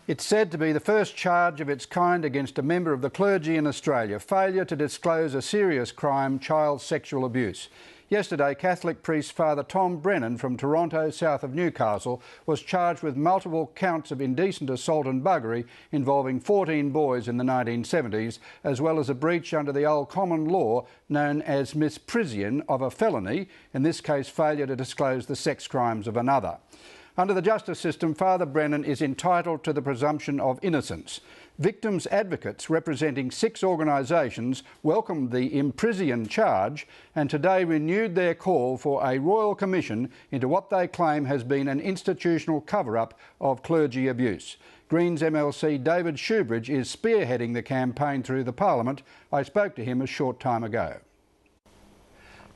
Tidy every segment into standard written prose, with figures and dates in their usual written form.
It's said to be the first charge of its kind against a member of the clergy in Australia, failure to disclose a serious crime, child sexual abuse. Yesterday, Catholic priest Father Tom Brennan from Toronto, south of Newcastle, was charged with multiple counts of indecent assault and buggery involving 14 boys in the 1970s, as well as a breach under the old common law known as misprision of a felony, in this case failure to disclose the sex crimes of another. Under the justice system, Father Brennan is entitled to the presumption of innocence. Victims' advocates representing 6 organisations welcomed the imprision charge and today renewed their call for a royal commission into what they claim has been an institutional cover-up of clergy abuse. Greens MLC David Shoebridge is spearheading the campaign through the Parliament. I spoke to him a short time ago.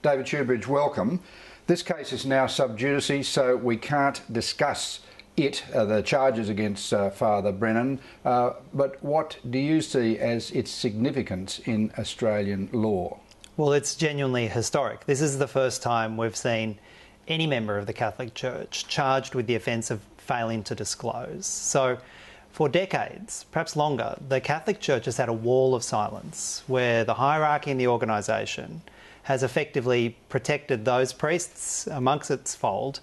David Shoebridge, welcome. This case is now sub judice, so we can't discuss the charges against Father Brennan, but what do you see as its significance in Australian law? Well, it's genuinely historic. This is the first time we've seen any member of the Catholic Church charged with the offence of failing to disclose. So for decades, perhaps longer, the Catholic Church has had a wall of silence where the hierarchy in the organisation has effectively protected those priests amongst its fold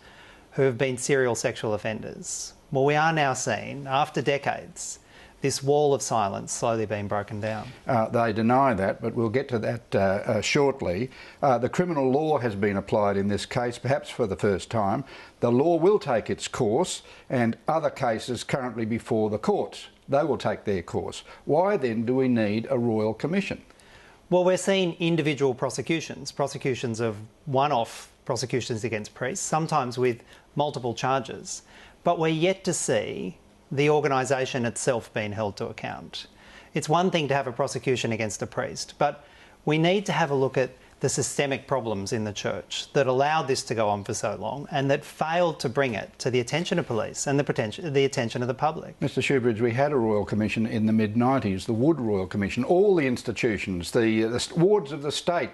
who have been serial sexual offenders. Well, we are now seeing, after decades, this wall of silence slowly being broken down. They deny that, but we'll get to that shortly. The criminal law has been applied in this case, perhaps for the first time. The law will take its course, and other cases currently before the courts, they will take their course. Why then do we need a royal commission? Well, we're seeing individual prosecutions of one-off prosecutions against priests, sometimes with multiple charges, but we're yet to see the organisation itself being held to account. It's one thing to have a prosecution against a priest, but we need to have a look at the systemic problems in the church that allowed this to go on for so long and that failed to bring it to the attention of police and the attention of the public. Mr Shoebridge, we had a Royal Commission in the mid-90s, the Wood Royal Commission, all the institutions, the wards of the state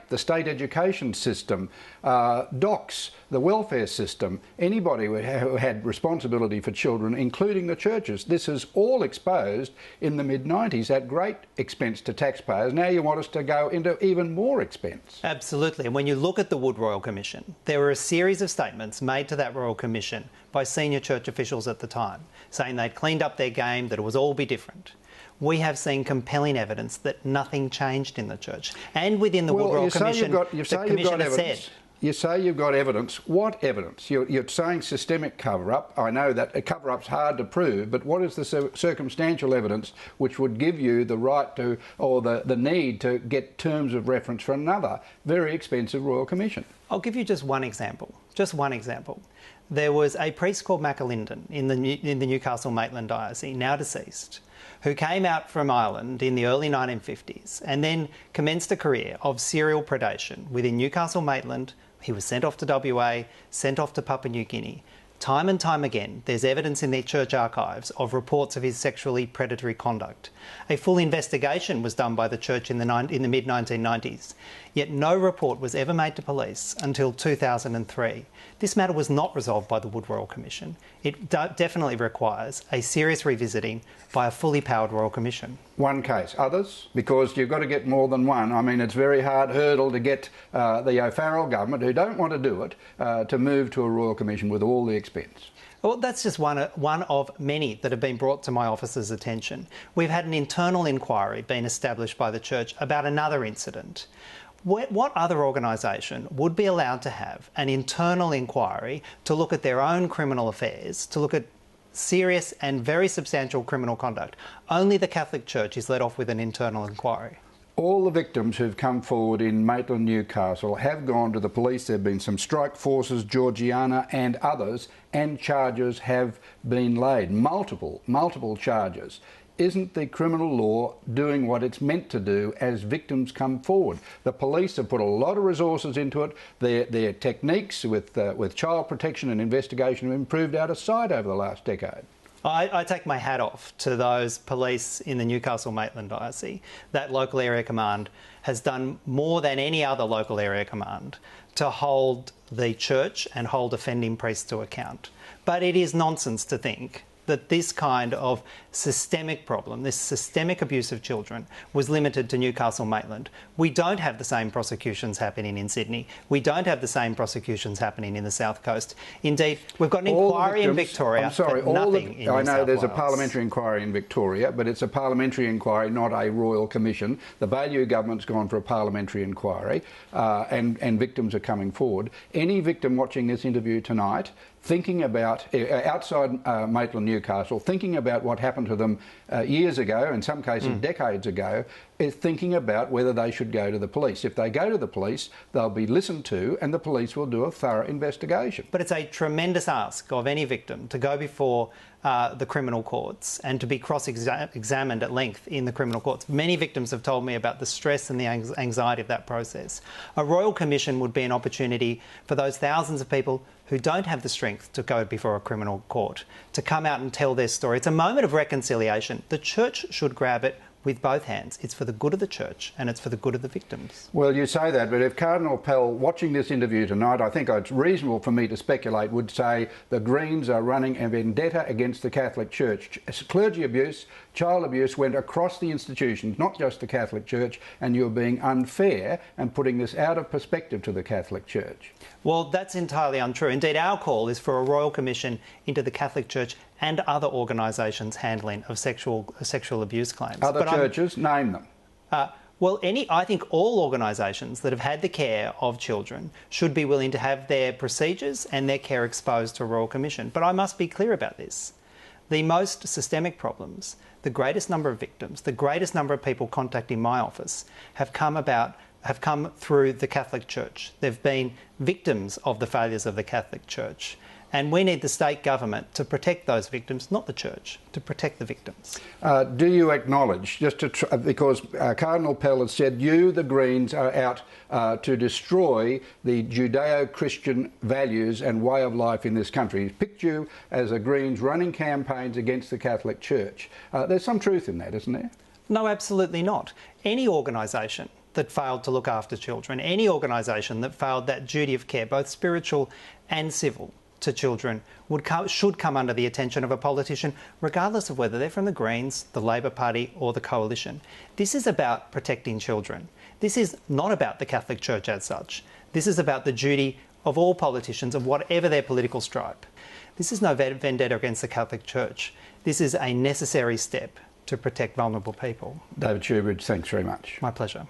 education system, DOCS, the welfare system, anybody who had responsibility for children, including the churches. This is all exposed in the mid-90s at great expense to taxpayers. Now you want us to go into even more expense. Absolutely. And when you look at the Wood Royal Commission, there were a series of statements made to that Royal Commission by senior church officials at the time, saying they'd cleaned up their game, that it was all be different. We have seen compelling evidence that nothing changed in the church. And within the Wood Royal Commission, the Commission has said... You say you've got evidence. What evidence? You're saying systemic cover-up. I know that a cover-up's hard to prove, but what is the circumstantial evidence which would give you the right to, or the need to get terms of reference for another very expensive Royal Commission? I'll give you just one example. Just one example. There was a priest called McAlinden in the Newcastle Maitland Diocese, now deceased, who came out from Ireland in the early 1950s and then commenced a career of serial predation within Newcastle Maitland. He was sent off to WA, sent off to Papua New Guinea. Time and time again, there's evidence in their church archives of reports of his sexually predatory conduct. A full investigation was done by the church in the mid-1990s, yet no report was ever made to police until 2003. This matter was not resolved by the Wood Royal Commission. It definitely requires a serious revisiting by a fully powered Royal Commission. One case. Others? Because you've got to get more than one. I mean, it's a very hard hurdle to get the O'Farrell government, who don't want to do it, to move to a Royal Commission with all the expense. Well, that's just one of many that have been brought to my office's attention. We've had an internal inquiry being established by the church about another incident. What other organisation would be allowed to have an internal inquiry to look at their own criminal affairs, to look at serious and very substantial criminal conduct? Only the Catholic Church is let off with an internal inquiry. All the victims who've come forward in Maitland, Newcastle have gone to the police. There have been some strike forces, Georgiana and others, and charges have been laid. Multiple charges. Isn't the criminal law doing what it's meant to do as victims come forward? The police have put a lot of resources into it. Their techniques with child protection and investigation have improved out of sight over the last decade. I take my hat off to those police in the Newcastle Maitland Diocese. That local area command has done more than any other local area command to hold the church and hold offending priests to account. But it is nonsense to think that this kind of systemic problem, this systemic abuse of children, was limited to Newcastle Maitland. We don't have the same prosecutions happening in Sydney. We don't have the same prosecutions happening in the South Coast. Indeed, we've got an inquiry in Victoria, but nothing in New South Wales. I know there's a parliamentary inquiry in Victoria, but it's a parliamentary inquiry, not a royal commission. The Baillieu government's gone for a parliamentary inquiry, and victims are coming forward. Any victim watching this interview tonight, thinking about, outside Maitland, Newcastle, thinking about what happened to them years ago, in some cases decades ago, is thinking about whether they should go to the police. If they go to the police, they'll be listened to and the police will do a thorough investigation. But it's a tremendous ask of any victim to go before the criminal courts and to be cross-examined at length in the criminal courts. Many victims have told me about the stress and the anxiety of that process. A royal commission would be an opportunity for those thousands of people who don't have the strength to go before a criminal court to come out and tell their story. It's a moment of reconciliation. The church should grab it with both hands. It's for the good of the church and it's for the good of the victims. Well, you say that, but if Cardinal Pell, watching this interview tonight, I think it's reasonable for me to speculate, would say the Greens are running a vendetta against the Catholic Church. Clergy abuse, child abuse went across the institutions, not just the Catholic Church, and you're being unfair and putting this out of perspective to the Catholic Church. Well, that's entirely untrue. Indeed, our call is for a royal commission into the Catholic Church and other organisations handling of sexual abuse claims. Other churches, name them. Well, I think all organisations that have had the care of children should be willing to have their procedures and their care exposed to a royal commission. But I must be clear about this. The most systemic problems, the greatest number of victims, the greatest number of people contacting my office have come through the Catholic Church. They've been victims of the failures of the Catholic Church. And we need the state government to protect those victims, not the church, to protect the victims. Do you acknowledge, because Cardinal Pell has said you, the Greens, are out to destroy the Judeo-Christian values and way of life in this country. He's picked you as the Greens running campaigns against the Catholic Church. There's some truth in that, isn't there? No, absolutely not. Any organisation that failed to look after children, any organisation that failed that duty of care, both spiritual and civil, to children should come under the attention of a politician, regardless of whether they're from the Greens, the Labor Party or the Coalition. This is about protecting children. This is not about the Catholic Church as such. This is about the duty of all politicians of whatever their political stripe. This is no vendetta against the Catholic Church. This is a necessary step to protect vulnerable people. David Shoebridge, thanks very much. My pleasure.